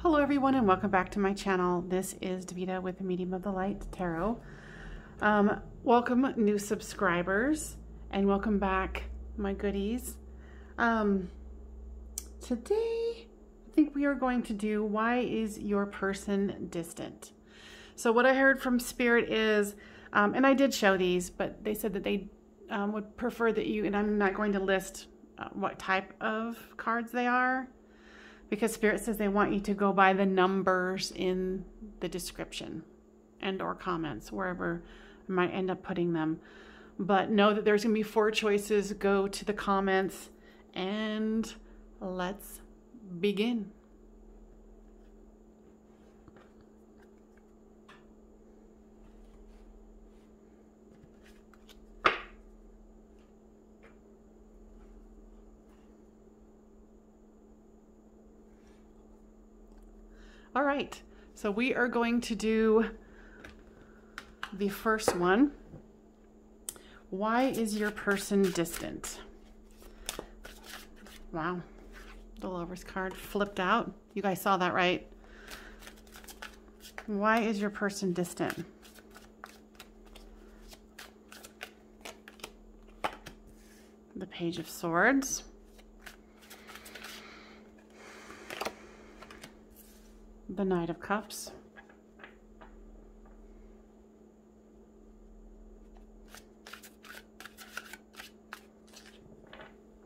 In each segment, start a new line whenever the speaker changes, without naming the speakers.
Hello everyone and welcome back to my channel. This is Davita with the Medium of the Light Tarot. Welcome new subscribers and welcome back my goodies. Today I think we are going to do why is your person distant? So what I heard from Spirit is, and I did show these, but they said that they would prefer that you, and I'm not going to list what type of cards they are, because Spirit says they want you to go by the numbers in the description and or comments, wherever I might end up putting them. But know that there's going to be 4 choices. Go to the comments and let's begin. All right, so we are going to do the first one. Why is your person distant? Wow, the Lover's card flipped out. You guys saw that, right? Why is your person distant? The Page of Swords. The Knight of Cups.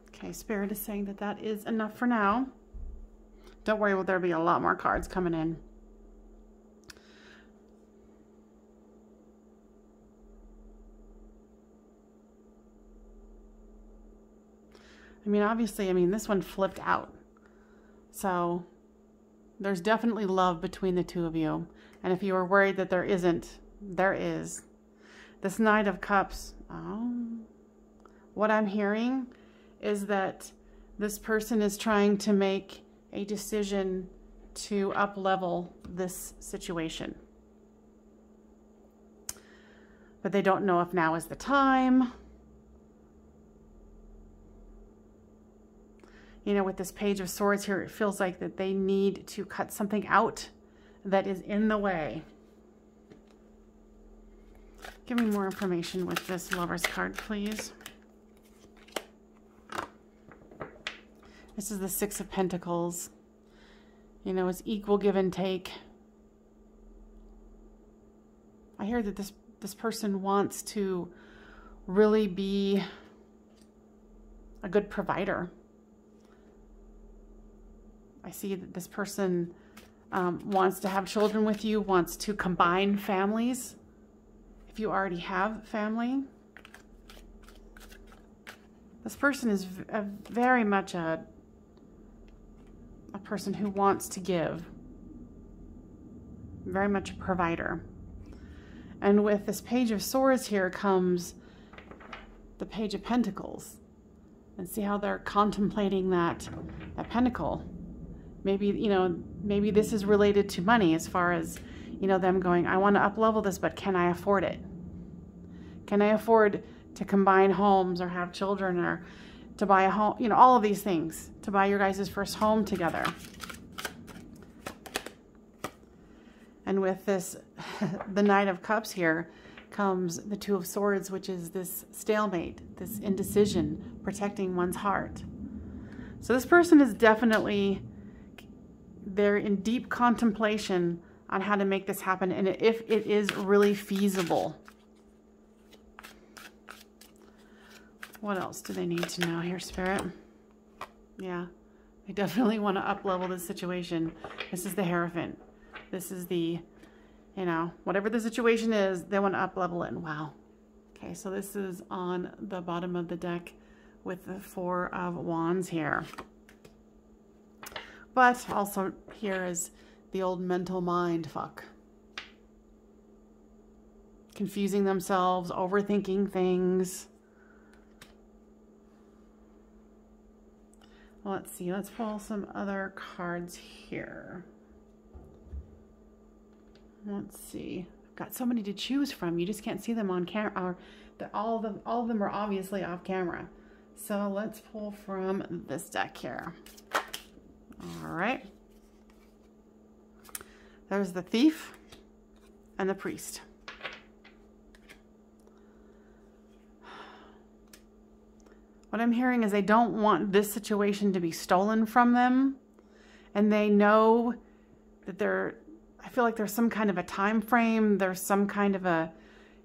Okay, Spirit is saying that that is enough for now. Don't worry, there'll be a lot more cards coming in. I mean, obviously, this one flipped out. So there's definitely love between the two of you. And if you were worried that there isn't, there is. This Knight of Cups, what I'm hearing is that this person is trying to make a decision to up-level this situation. But they don't know if now is the time. You know, with this Page of Swords here, it feels like that they need to cut something out that is in the way. Give me more information with this Lover's card, please. This is the Six of Pentacles. You know, it's equal give and take. I hear that this person wants to really be a good provider. I see that this person wants to have children with you, wants to combine families. If you already have family, this person is very much a person who wants to give, very much a provider. And with this Page of Swords here comes the Page of Pentacles. And see how they're contemplating that pentacle. Maybe, you know, maybe this is related to money, as far as, you know, them going, I want to up-level this, but can I afford it? Can I afford to combine homes or have children or to buy a home? You know, all of these things, to buy your guys' first home together. And with this, the Knight of Cups here, comes the Two of Swords, which is this stalemate, this indecision, protecting one's heart. So this person is definitely, they're in deep contemplation on how to make this happen, and if it is really feasible. What else do they need to know here, Spirit? Yeah, they definitely want to up-level this situation. This is the Hierophant. This is the, you know, whatever the situation is, they want to up-level it. And wow. Okay, so this is on the bottom of the deck with the Four of Wands here. But also here is the old mental mind fuck. Confusing themselves, overthinking things. Let's see, let's pull some other cards here. Let's see. I've got so many to choose from. You just can't see them on camera. All of them are obviously off camera. So let's pull from this deck here. All right. There's the Thief and the Priest. What I'm hearing is they don't want this situation to be stolen from them. And they know that I feel like there's some kind of a time frame. There's some kind of a,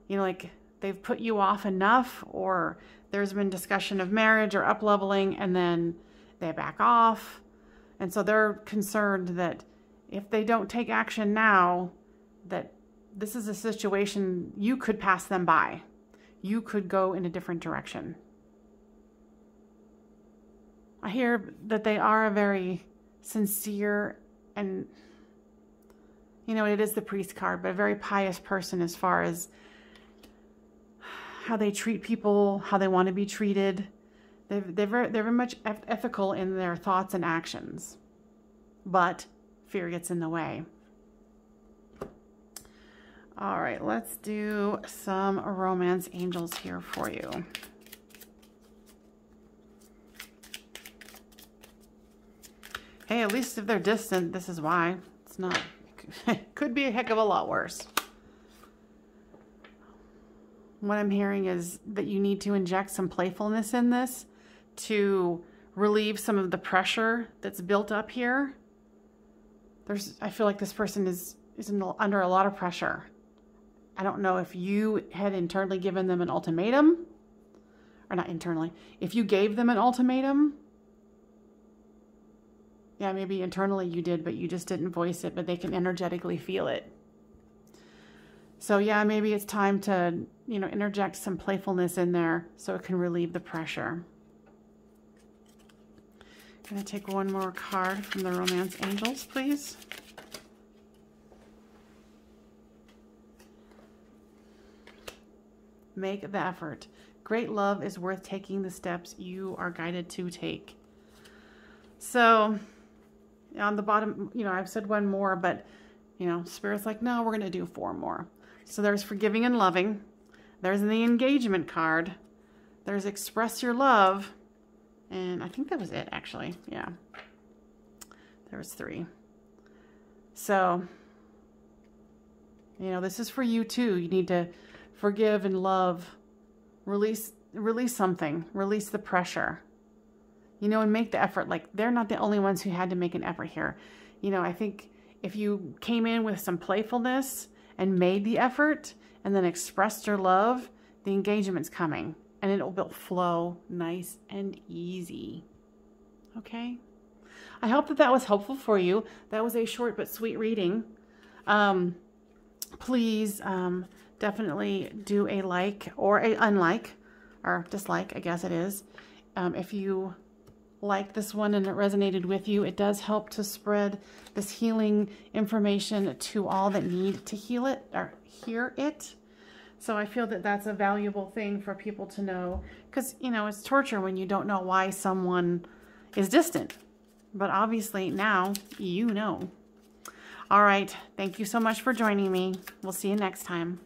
you know, like they've put you off enough, or there's been discussion of marriage or up-leveling and then they back off. And so they're concerned that if they don't take action now, that this is a situation you could pass them by. You could go in a different direction. I hear that they are a very sincere and, you know, it is the Priest card, but a very pious person as far as how they treat people, how they want to be treated. They're very much ethical in their thoughts and actions, but fear gets in the way. All right, let's do some romance angels here for you. Hey, at least if they're distant, this is why. It's not, it could be a heck of a lot worse. What I'm hearing is that you need to inject some playfulness in this to relieve some of the pressure that's built up here. I feel like this person is under a lot of pressure. I don't know if you had internally given them an ultimatum, or not internally, if you gave them an ultimatum. Yeah, maybe internally you did, but you just didn't voice it, but they can energetically feel it. So yeah, maybe it's time to, you know, interject some playfulness in there so it can relieve the pressure. I'm going to take one more card from the romance angels, please. Make the effort. Great love is worth taking the steps you are guided to take. So on the bottom, you know, I've said one more, but, you know, Spirit's like, no, we're going to do 4 more. So there's forgiving and loving. There's the engagement card. There's express your love. And I think that was it, actually. Yeah. There was 3. So, you know, this is for you too. You need to forgive and love. Release something. Release the pressure. You know, and make the effort. Like, they're not the only ones who had to make an effort here. You know, I think if you came in with some playfulness and made the effort and then expressed your love, the engagement's coming and it will flow nice and easy. Okay? I hope that was helpful for you. That was a short but sweet reading. Please definitely do a like or a unlike or dislike, I guess it is. If you like this one and it resonated with you, it does help to spread this healing information to all that need to heal it or hear it. So I feel that that's a valuable thing for people to know, because, you know, it's torture when you don't know why someone is distant. But obviously now you know. All right. Thank you so much for joining me. We'll see you next time.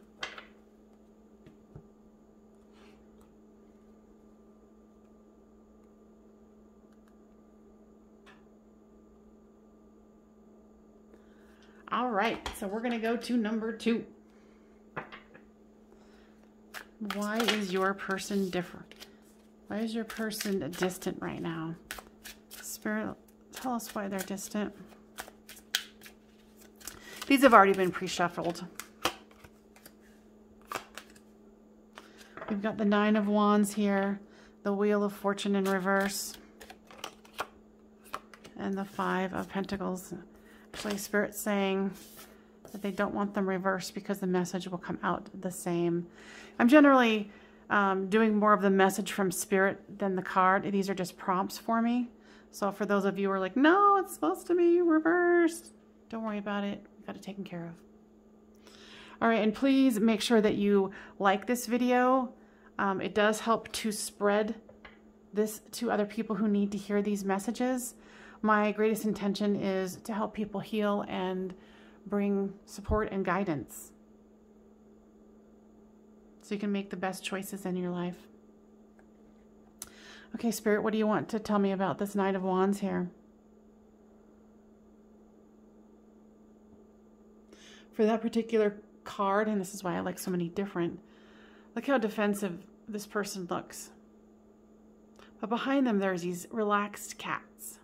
All right, so we're going to go to number 2. Why is your person different? Why is your person distant right now? Spirit, tell us why they're distant. These have already been pre-shuffled. We've got the 9 of Wands here, the Wheel of Fortune in reverse, and the 5 of Pentacles. Actually, Spirit's saying that they don't want them reversed because the message will come out the same. I'm generally doing more of the message from Spirit than the card. These are just prompts for me. So for those of you who are like, no, it's supposed to be reversed, don't worry about it. We've got it taken care of. All right, and please make sure that you like this video. It does help to spread this to other people who need to hear these messages. My greatest intention is to help people heal and bring support and guidance so you can make the best choices in your life. Okay, Spirit, what do you want to tell me about this Knight of Wands here? for that particular card, and this is why I like so many different, look how defensive this person looks. But behind them, there's these relaxed cats.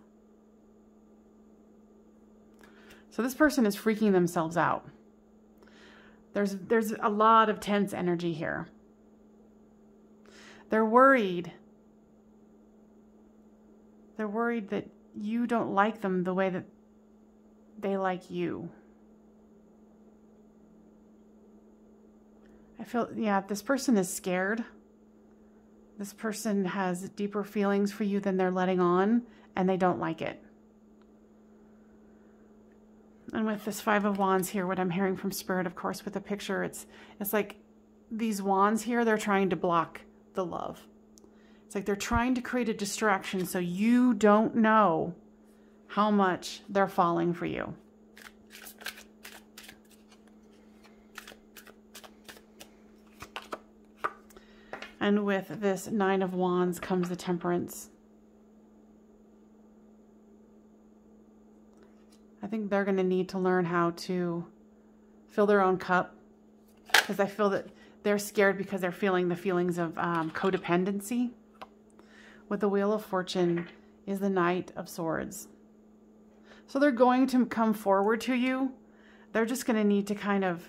So this person is freaking themselves out. There's a lot of tense energy here. They're worried. They're worried that you don't like them the way that they like you. I feel, yeah, this person is scared. This person has deeper feelings for you than they're letting on, and they don't like it. And with this Five of Wands here, what I'm hearing from Spirit, of course, with the picture, it's like these wands here, they're trying to block the love. It's like they're trying to create a distraction so you don't know how much they're falling for you. And with this Nine of Wands comes the Temperance. I think they're going to need to learn how to fill their own cup, because I feel that they're scared because they're feeling the feelings of codependency. With the Wheel of Fortune is the Knight of Swords. So they're going to come forward to you. They're just going to need to kind of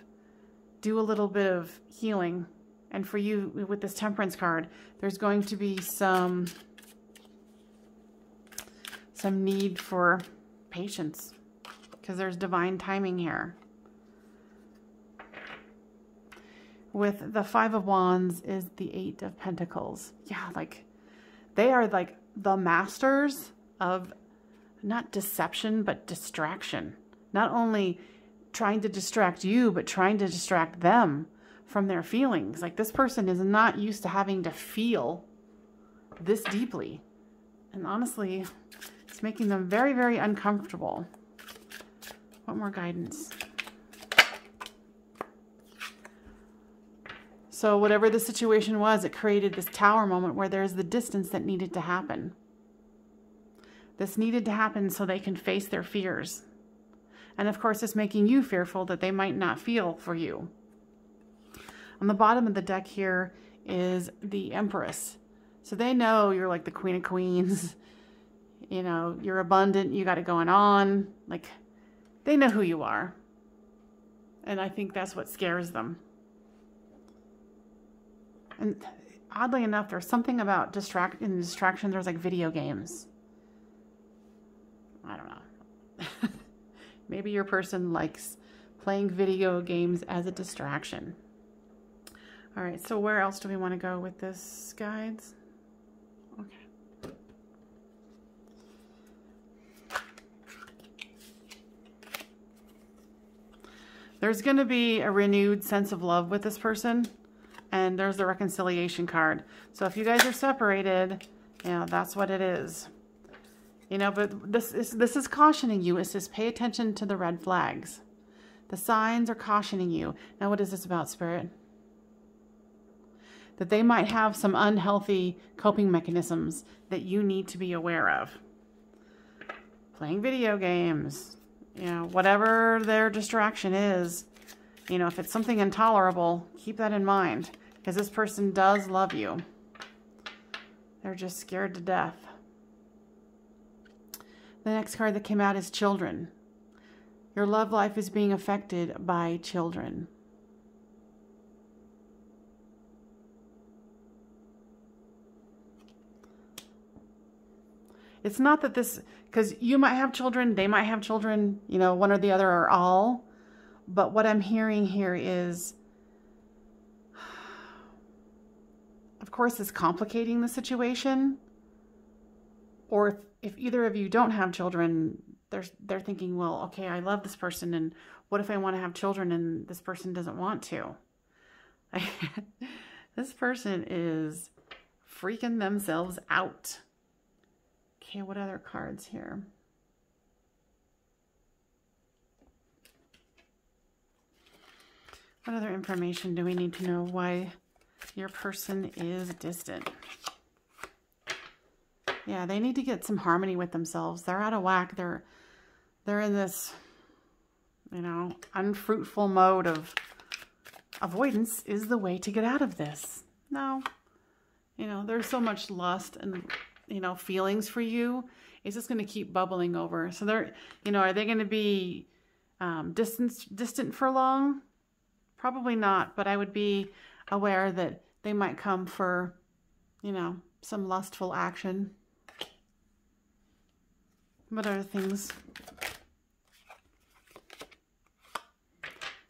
do a little bit of healing. And for you, with this Temperance card, there's going to be some need for patience, because there's divine timing here. With the Five of Wands is the Eight of Pentacles. Yeah, like they are like the masters of not deception, but distraction. Not only trying to distract you, but trying to distract them from their feelings. Like this person is not used to having to feel this deeply. And honestly, it's making them very, very uncomfortable. What more guidance? So whatever the situation was, it created this Tower moment where there's the distance that needed to happen. This needed to happen so they can face their fears. And of course, it's making you fearful that they might not feel for you. On the bottom of the deck here is the Empress. So they know you're like the Queen of Queens. You know, you're abundant, you got it going on. Like, they know who you are. And I think that's what scares them. And oddly enough, there's something about distraction. There's like video games. I don't know. Maybe your person likes playing video games as a distraction. All right, so where else do we want to go with this, guides? Okay. There's going to be a renewed sense of love with this person. And there's the reconciliation card. So if you guys are separated, you know, that's what it is. You know, but this is cautioning you. It says pay attention to the red flags. The signs are cautioning you. Now, what is this about, Spirit? That they might have some unhealthy coping mechanisms that you need to be aware of. Playing video games, you know, whatever their distraction is, you know, if it's something intolerable, keep that in mind, because this person does love you. They're just scared to death. The next card that came out is Children. Your love life is being affected by children. It's not that this, because you might have children, they might have children, you know, one or the other or all. But what I'm hearing here is, of course, it's complicating the situation. Or if either of you don't have children, they're thinking, well, okay, I love this person, and what if I want to have children and this person doesn't want to? This person is freaking themselves out. Okay, what other cards here? What other information do we need to know why your person is distant? Yeah, they need to get some harmony with themselves. They're out of whack. They're in this, You know, unfruitful mode of avoidance is the way to get out of this. No, you know, there's so much lust and, you know, feelings for you. It's just going to keep bubbling over. So they're, you know, are they going to be distant for long? Probably not, but I would be aware that they might come for, you know, some lustful action. What other things?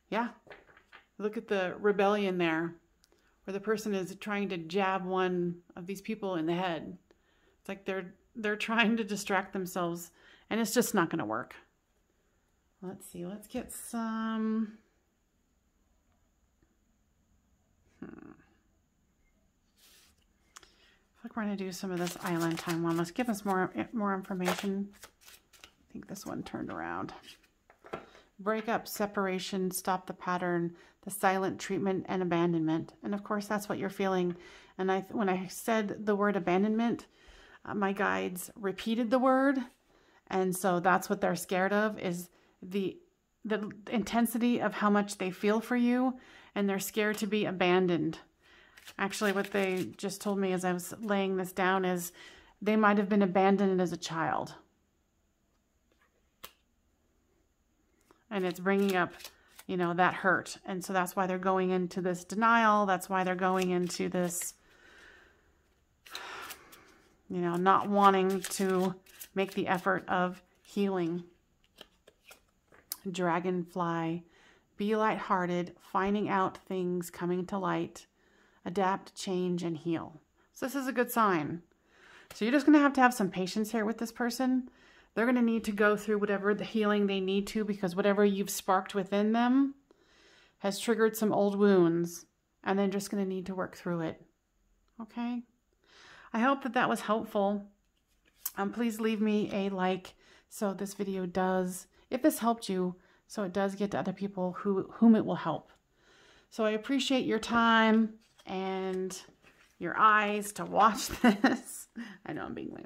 Yeah. Look at the rebellion there, where the person is trying to jab one of these people in the head. It's like they're trying to distract themselves, and it's just not going to work. Let's see. Let's get some... I think we're going to do some of this island time one. Let's give us more information. I think this one turned around. Break up, separation, stop the pattern, the silent treatment, and abandonment. And of course, that's what you're feeling. And when I said the word abandonment, my guides repeated the word. And so that's what they're scared of, is the intensity of how much they feel for you. And they're scared to be abandoned. Actually, what they just told me as I was laying this down is they might have been abandoned as a child. And it's bringing up, you know, that hurt. And so that's why they're going into this denial. That's why they're going into this, you know, not wanting to make the effort of healing. Dragonfly, be lighthearted, finding out things, coming to light. Adapt, change, and heal. So this is a good sign. So you're just going to have some patience here with this person. They're going to need to go through whatever the healing they need to, because whatever you've sparked within them has triggered some old wounds, and they're just going to need to work through it. Okay? I hope that that was helpful. Please leave me a like so this video does, if this helped you, so it does get to other people whom it will help. So I appreciate your time and your eyes to watch this. I know I'm being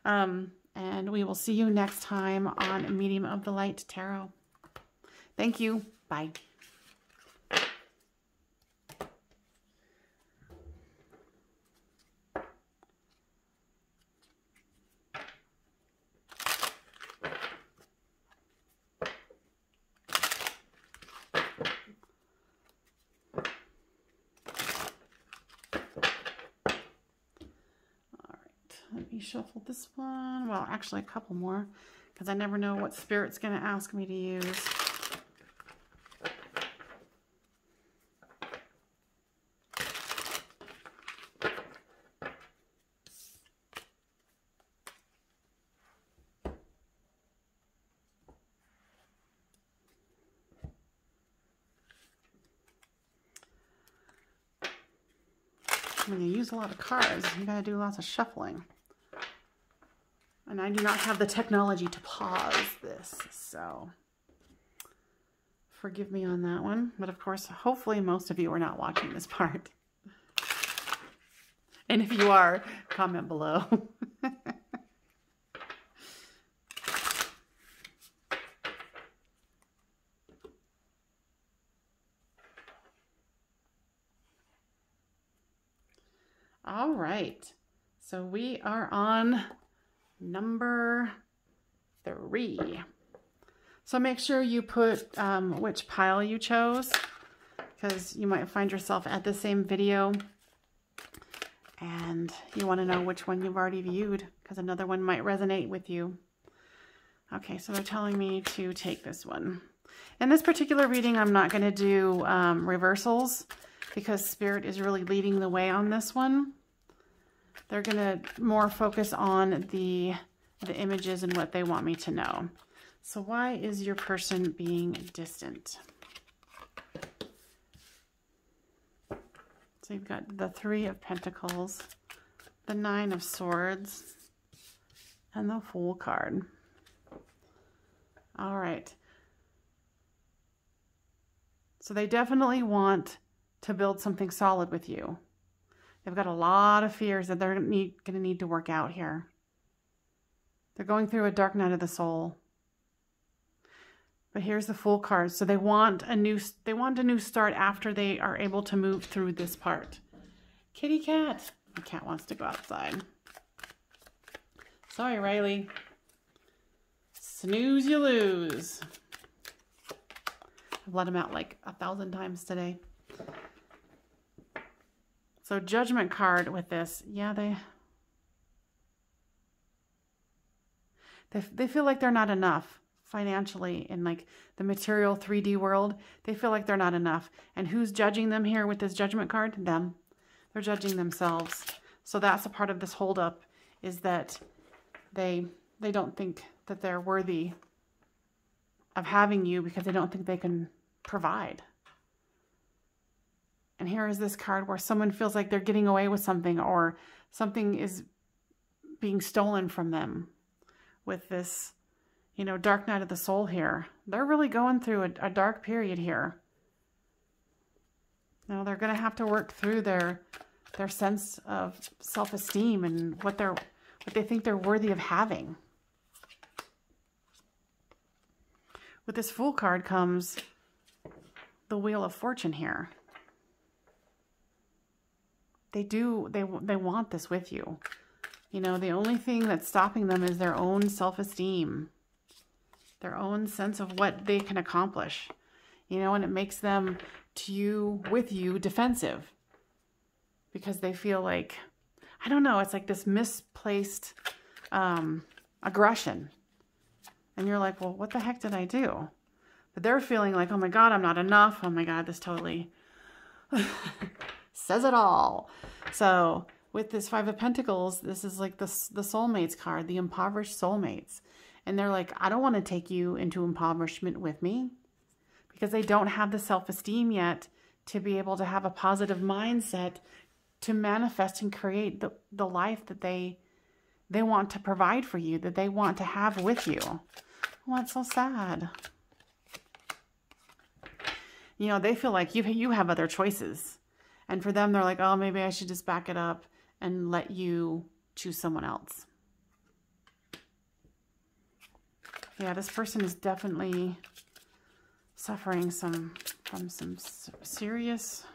lame. And we will see you next time on Medium of the Light Tarot. Thank you. Bye. Let me shuffle this one. Well, actually a couple more, because I never know what Spirit's going to ask me to use. When you use a lot of cards, you got to do lots of shuffling. And I do not have the technology to pause this, so forgive me on that one. But of course, hopefully most of you are not watching this part. And if you are, comment below. All right, so we are on number 3. So make sure you put which pile you chose, because you might find yourself at the same video and you want to know which one you've already viewed, because another one might resonate with you. Okay, so they're telling me to take this one. In this particular reading, I'm not going to do reversals, because Spirit is really leading the way on this one. They're going to more focus on the images and what they want me to know. So why is your person being distant? So you've got the 3 of Pentacles, the 9 of Swords, and the Fool card. All right. So they definitely want to build something solid with you. They've got a lot of fears that they're going to need to work out here. They're going through a dark night of the soul. But here's the Fool card. So they want a new start after they are able to move through this part. Kitty cat. The cat wants to go outside. Sorry, Riley. Snooze, you lose. I've let him out like 1,000 times today. So Judgment card with this. Yeah, they feel like they're not enough financially in like the material 3D world. They feel like they're not enough. And who's judging them here with this Judgment card? Them. They're judging themselves. So that's a part of this holdup, is that they don't think that they're worthy of having you because they don't think they can provide. And here is this card where someone feels like they're getting away with something, or something is being stolen from them with this, you know, dark night of the soul here. They're really going through a dark period here. Now they're going to have to work through their sense of self-esteem and what they think they're worthy of having. With this Fool card comes the Wheel of Fortune here. They want this with you. You know, the only thing that's stopping them is their own self-esteem, their own sense of what they can accomplish, you know, and it makes them with you defensive because they feel like, I don't know, it's like this misplaced aggression. And you're like, well, what the heck did I do? But they're feeling like, oh my God, I'm not enough. Oh my God, this totally says it all. So with this Five of Pentacles, this is like the soulmates card, the impoverished soulmates. And they're like, I don't want to take you into impoverishment with me, because they don't have the self-esteem yet to be able to have a positive mindset to manifest and create the life that they want to provide for you, that they want to have with you. Oh, that's so sad. You know, they feel like you have other choices. And for them, they're like, oh, maybe I should just back it up and let you choose someone else. Yeah, this person is definitely suffering from some serious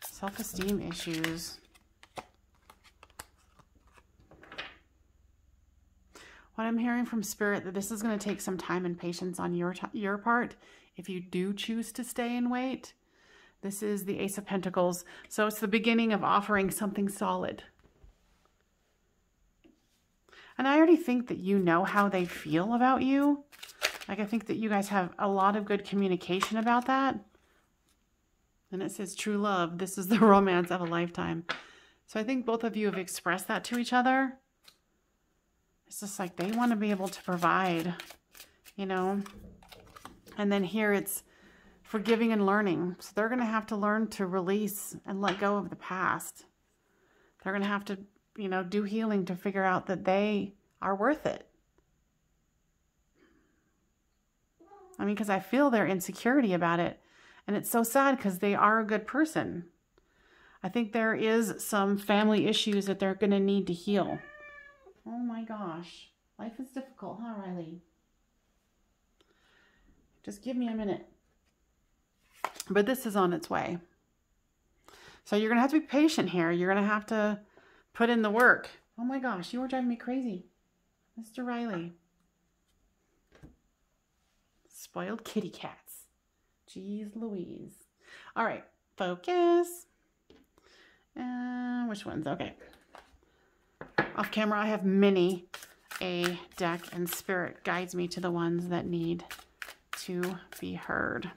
self-esteem issues. What I'm hearing from Spirit, that this is going to take some time and patience on your part if you do choose to stay and wait. This is the Ace of Pentacles, so it's the beginning of offering something solid. And I already think that you know how they feel about you. Like, I think that you guys have a lot of good communication about that. And it says true love. This is the romance of a lifetime. So I think both of you have expressed that to each other. It's just like they want to be able to provide, you know. And then here it's forgiving and learning. So they're going to have to learn to release and let go of the past. They're going to have to, you know, do healing to figure out that they are worth it. I mean, because I feel their insecurity about it. And it's so sad because they are a good person. I think there is some family issues that they're going to need to heal. Oh my gosh. Life is difficult, huh, Riley? Just give me a minute. But this is on its way. So you're going to have to be patient here. You're going to have to put in the work. Oh my gosh, you are driving me crazy, Mr. Riley. Spoiled kitty cats. Jeez Louise. All right, focus. Which ones? Okay. Off camera, I have many a deck, and Spirit guides me to the ones that need to be heard.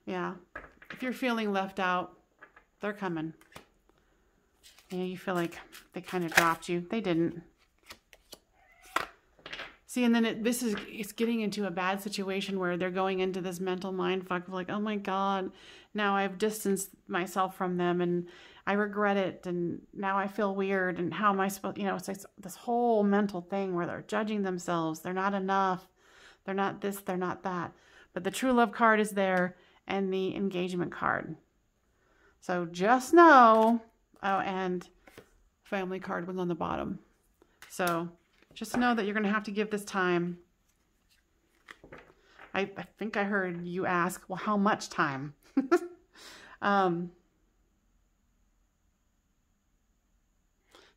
Yeah, if you're feeling left out, they're coming. You know, you feel like they kind of dropped you. They didn't. See, and then it's getting into a bad situation where they're going into this mental mind fuck of like, oh my God, now I've distanced myself from them and I regret it, and now I feel weird, and how am I supposed, you know, it's like this whole mental thing where they're judging themselves. They're not enough. They're not this, they're not that. But the true love card is there, and the engagement card. So just know, oh, and family card was on the bottom. So just know that you're going to have to give this time I think I heard you ask, well, how much time?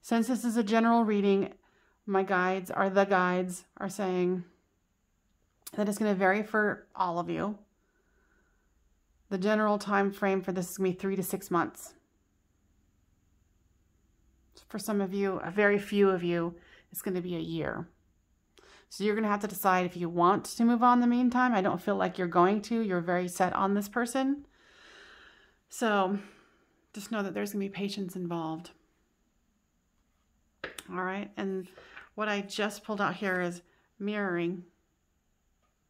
Since this is a general reading, the guides are saying that it's going to vary for all of you. The general time frame for this is going to be 3 to 6 months. For some of you, a very few of you, it's going to be a year. So you're going to have to decide if you want to move on in the meantime. I don't feel like you're going to. You're very set on this person. So just know that there's going to be patience involved. All right. And what I just pulled out here is mirroring.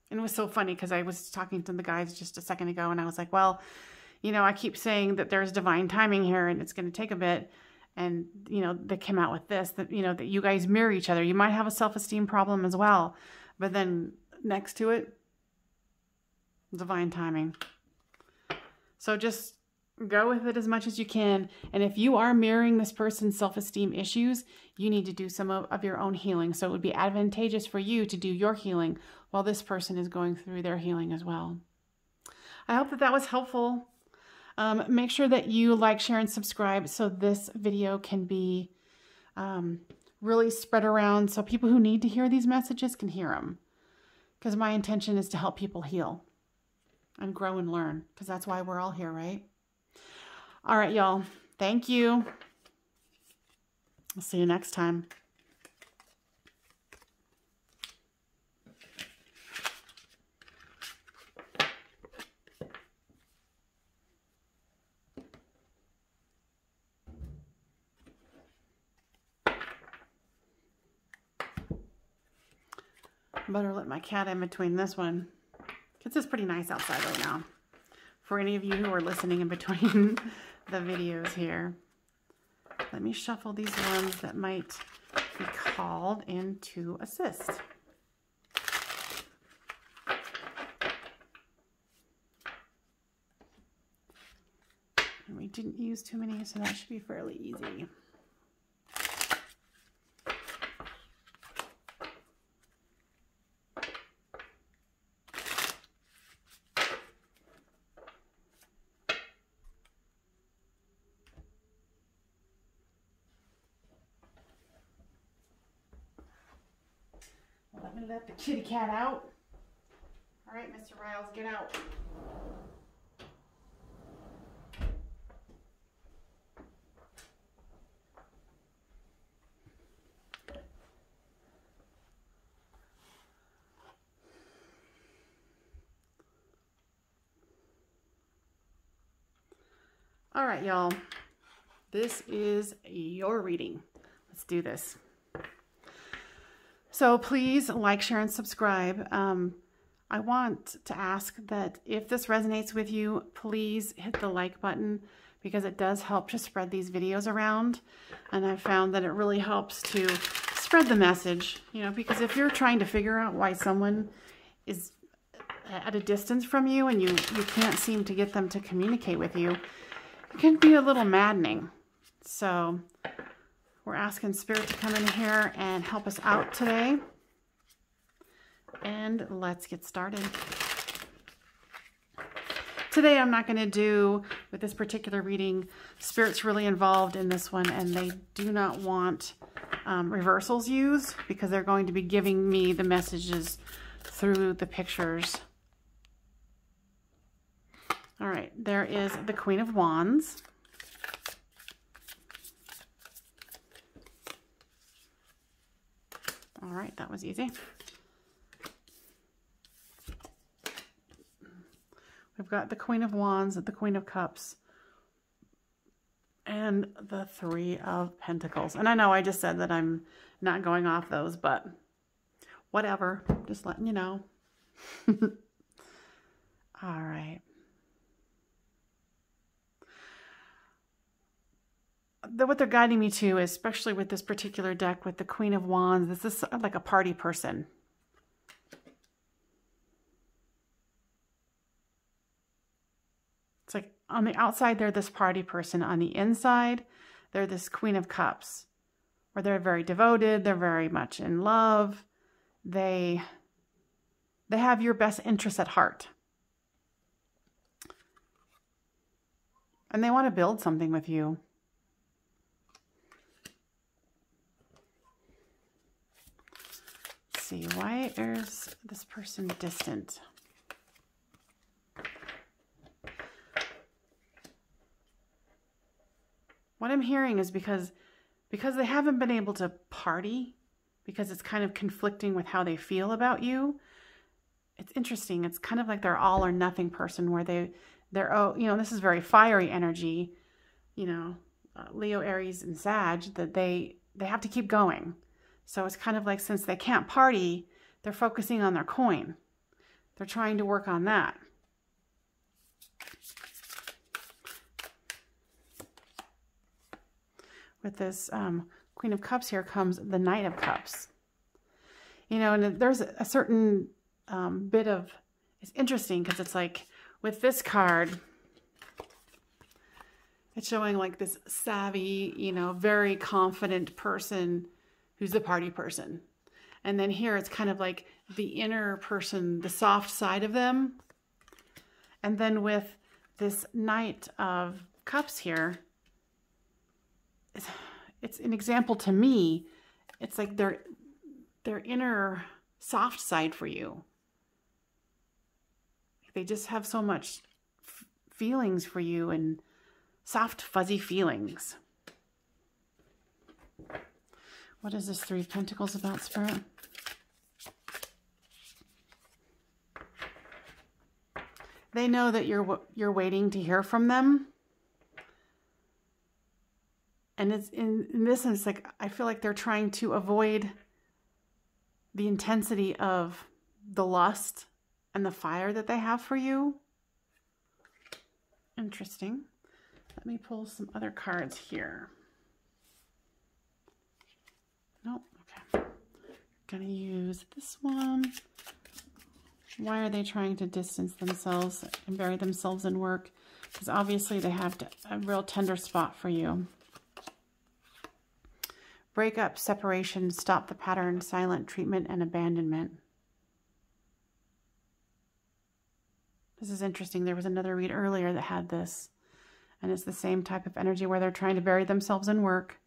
And it was so funny because I was talking to the guys just a second ago and I was like, well, you know, I keep saying that there's divine timing here and it's going to take a bit. And, you know, they came out with this, that, you know, that you guys mirror each other. You might have a self-esteem problem as well. But then next to it, divine timing. So just go with it as much as you can. And if you are mirroring this person's self-esteem issues, you need to do some of your own healing. So it would be advantageous for you to do your healing while this person is going through their healing as well. I hope that that was helpful. Make sure that you like, share, and subscribe so this video can be really spread around so people who need to hear these messages can hear them. Because my intention is to help people heal and grow and learn, because that's why we're all here, right? All right, y'all. Thank you. I'll see you next time. Better let my cat in between this one. It's just pretty nice outside right now. For any of you who are listening in between the videos here. Let me shuffle these ones that might be called in to assist. And we didn't use too many, so that should be fairly easy. Let me let the kitty cat out. All right, Mr. Riles, get out. All right, y'all. This is your reading. Let's do this. So please like, share, and subscribe. I want to ask that if this resonates with you, please hit the like button because it does help to spread these videos around. And I've found that it really helps to spread the message, you know, because if you're trying to figure out why someone is at a distance from you and you can't seem to get them to communicate with you, it can be a little maddening. So we're asking Spirit to come in here and help us out today. And let's get started. Today I'm not going to do, with this particular reading, Spirit's really involved in this one and they do not want reversals used because they're going to be giving me the messages through the pictures. All right, there is the Queen of Wands. All right, that was easy. We've got the Queen of Wands, the Queen of Cups, and the Three of Pentacles. And I know I just said that I'm not going off those, but whatever. Just letting you know. All right. What they're guiding me to, especially with this particular deck with the Queen of Wands, this is like a party person. It's like on the outside, they're this party person. On the inside, they're this Queen of Cups, where they're very devoted. They're very much in love. They They have your best interests at heart. And they want to build something with you. Let's see, why is this person distant? What I'm hearing is because they haven't been able to party, because it's kind of conflicting with how they feel about you. It's interesting. It's kind of like they're all or nothing person where they're, oh, you know, this is very fiery energy, you know, Leo, Aries, and Sag, that they have to keep going. So it's kind of like, since they can't party, they're focusing on their coin. They're trying to work on that. With this Queen of Cups here comes the Knight of Cups. You know, and there's a certain bit of, it's interesting because it's like with this card, it's showing like this savvy, you know, very confident person who's the party person. And then here it's kind of like the inner person, the soft side of them. And then with this Knight of Cups here, it's an example to me. It's like their inner soft side for you. They just have so much feelings for you, and soft, fuzzy feelings. What is this Three of Pentacles about, Spirit? They know that you're waiting to hear from them. And it's in this sense, like, I feel like they're trying to avoid the intensity of the lust and the fire that they have for you. Interesting. Let me pull some other cards here. Nope. Okay. Gonna use this one. Why are they trying to distance themselves and bury themselves in work? Because obviously they have a real tender spot for you. Breakup, separation, stop the pattern, silent treatment, and abandonment. This is interesting. There was another read earlier that had this. And it's the same type of energy where they're trying to bury themselves in work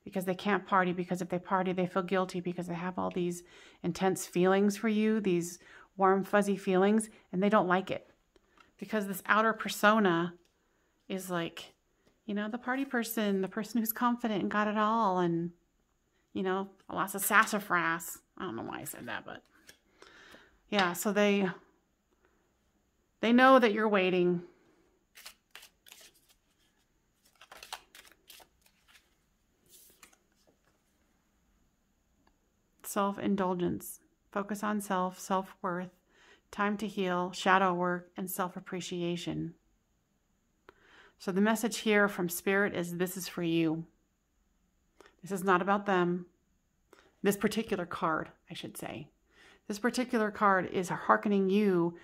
because they can't party. Because if they party, they feel guilty because they have all these intense feelings for you, these warm, fuzzy feelings, and they don't like it. Because this outer persona is like, you know, the party person, the person who's confident and got it all, and, you know, lots of sassafras. I don't know why I said that, but yeah, so they know that you're waiting. Self-indulgence, focus on self, self-worth, time to heal, shadow work, and self-appreciation. So the message here from Spirit is, this is for you. This is not about them. This particular card, I should say. This particular card is hearkening you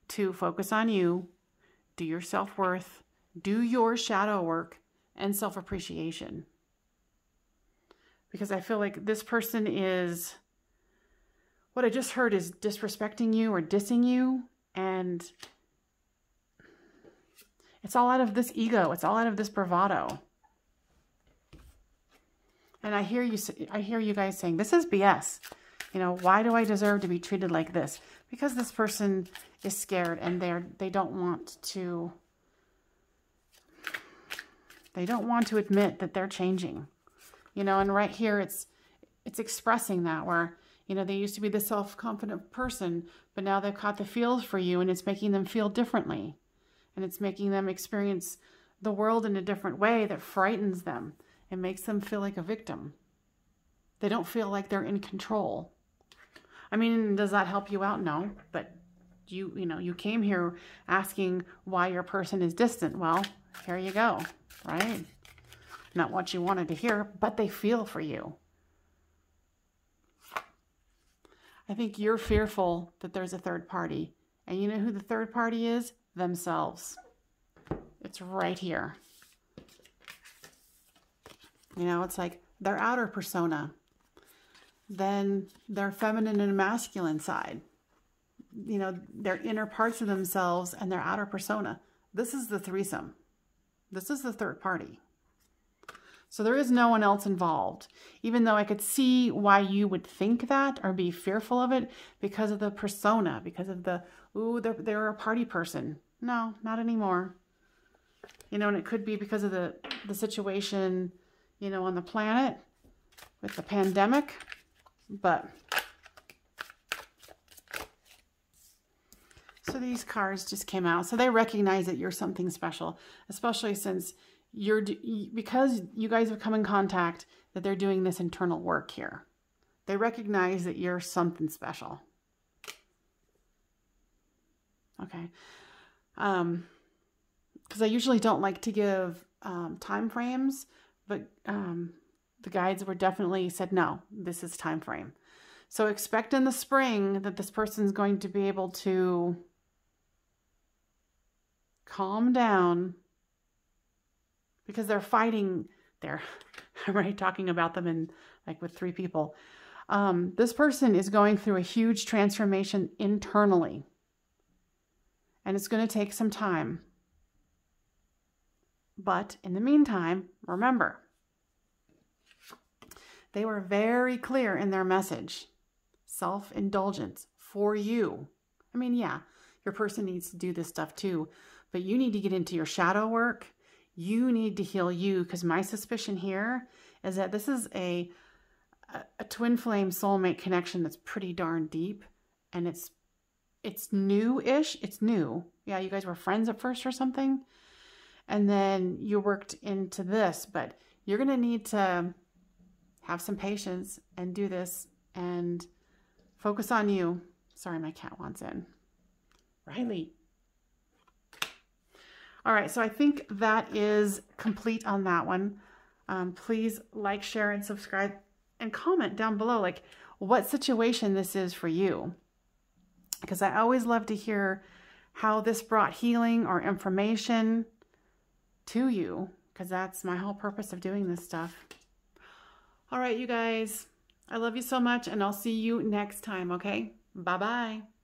to focus on you, do your self-worth, do your shadow work, and self-appreciation. Because I feel like this person is, what I just heard is disrespecting you or dissing you, and it's all out of this ego. It's all out of this bravado. And I hear you guys saying, this is BS. You know, why do I deserve to be treated like this? Because this person is scared and they don't want to admit that they're changing. You know, and right here it's expressing that, where, you know, they used to be the self-confident person, but now they've caught the feels for you, and it's making them feel differently. And it's making them experience the world in a different way that frightens them and makes them feel like a victim. They don't feel like they're in control. I mean, does that help you out? No, but you came here asking why your person is distant. Well, here you go, right? Not what you wanted to hear, but they feel for you. I think you're fearful that there's a third party. And you know who the third party is? Themselves. It's right here. You know, it's like their outer persona, then their feminine and masculine side, you know, their inner parts of themselves and their outer persona. This is the threesome. This is the third party. So there is no one else involved, even though I could see why you would think that or be fearful of it because of the persona, because of the, ooh, they're a party person. No, not anymore. You know, and it could be because of the situation, you know, on the planet with the pandemic, but so these cards just came out. So they recognize that you're something special, especially since because you guys have come in contact that they're doing this internal work here. They recognize that you're something special. Okay. Because I usually don't like to give time frames, but the guides were definitely said, no, this is time frame. So expect in the spring that this person's going to be able to calm down, because they're fighting. I'm already talking about them in like with 3 people. This person is going through a huge transformation internally, and it's going to take some time. But in the meantime, remember, they were very clear in their message. Self-indulgence for you. I mean, yeah, your person needs to do this stuff too, but you need to get into your shadow work. You need to heal you, because my suspicion here is that this is a twin flame soulmate connection that's pretty darn deep, and it's new-ish. It's new. Yeah, you guys were friends at first or something, and then you worked into this, but you're going to need to have some patience and do this and focus on you. Sorry, my cat wants in. Riley. All right, so I think that is complete on that one. Please like, share, and subscribe, and comment down below, like, what situation this is for you. Because I always love to hear how this brought healing or information to you, because that's my whole purpose of doing this stuff. All right, you guys, I love you so much, and I'll see you next time, okay? Bye-bye.